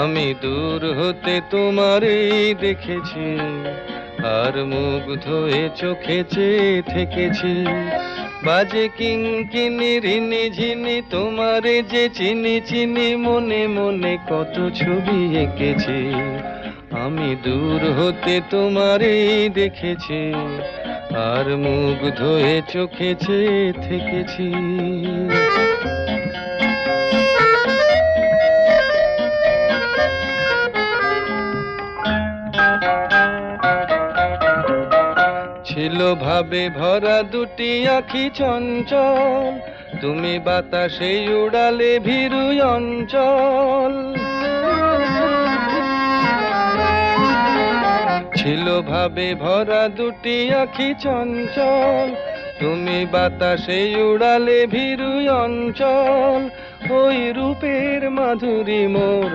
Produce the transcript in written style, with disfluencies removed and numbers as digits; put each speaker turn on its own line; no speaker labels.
আমি দূর হতে তোমারই দেখেছি, আর মুগ্ধ হয়ে চোখে চেয়ে থেকেছি। বাজে কিঙ্কিনি রিনি ঝিনি তোমারে যে চিনি চিনি, মনে মনে কত ছবি এঁকেছি। আমি দূর হতে তোমারই দেখেছি, আর মুগ্ধ হয়ে চোখে চেয়ে থেকেছি। ছিল ভাবে ভরা দুটি আঁখি চঞ্চল, তুমি বাতাসে উড়ালে ভীরু অঞ্চল। ছিল ভাবে ভরা দুটি আঁখি চঞ্চল, তুমি বাতাসে উড়ালে ভীরু অঞ্চল। ওই রূপের মাধুরী মোর